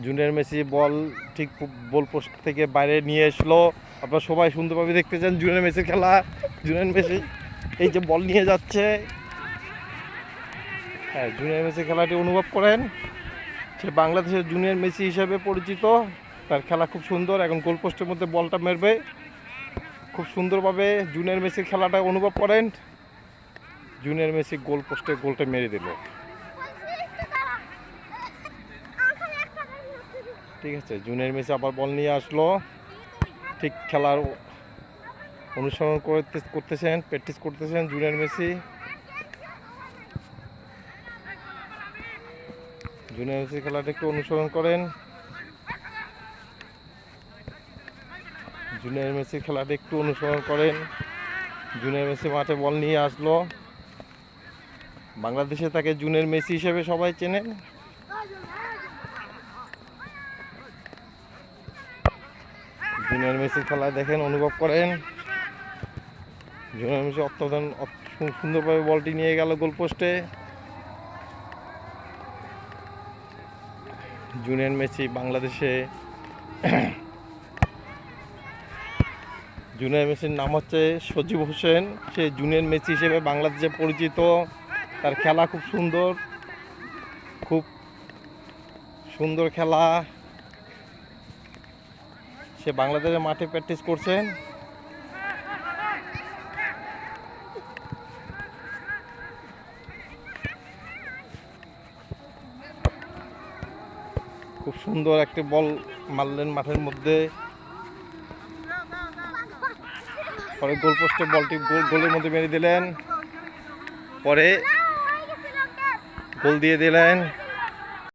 Junior Messi বল ঠিক goal post থেকে বাইরে নিয়ে আসলো। আপনারা সবাই সুন্দরভাবে দেখতে চান জুনিয়র মেসির খেলা। জুনিয়র মেসি এই যে বল নিয়ে যাচ্ছে, হ্যাঁ জুনিয়র মেসি খেলাটি অনুভব করেন। সে বাংলাদেশের জুনিয়র মেসি হিসেবে পরিচিত। তার খেলা খুব সুন্দর। এখন গোল পোস্টের মধ্যে বলটা মারবে। খুব সুন্দরভাবে জুনিয়র মেসির খেলাটা অনুভব করেন। জুনিয়র মেসি গোল পোস্টে গোলটা মেরে দিল। ঠিক আছে, জুনিয়র মেসি আবার বল নিয়ে আসলো। ঠিক খেলার অনুসরণ করতেছেন, প্র্যাকটিস করতেছেন জুনিয়র মেসি। জুনিয়র মেসি খেলাটা একটু অনুসরণ করেন। জুনিয়র মেসি খেলাটা একটু অনুসরণ করেন। জুনিয়র মেসি মাঠে বল নিয়ে আসলো। বাংলাদেশে তাকে জুনিয়র মেসি হিসেবে সবাই চেনেন। জুনিয়র মেসির খেলা দেখেন, অনুভব করেন। জুনিয়র মেসি সুন্দরভাবে বলটি নিয়ে গেল গোল পোস্টে। জুনিয়র মেসি বাংলাদেশে, জুনিয়র মেসির নাম হচ্ছে সজীব হোসেন। সে জুনিয়র মেসি হিসেবে বাংলাদেশে পরিচিত। তার খেলা খুব সুন্দর, খুব সুন্দর খেলা। সে বাংলাদেশের মাঠে প্র্যাকটিস করছেন। খুব সুন্দর একটি বল মারলেন মাঠের মধ্যে। পরে গোল পোস্টে বলটি গোলের মধ্যে মেরে দিলেন। পরে গোল দিয়ে দিলেন।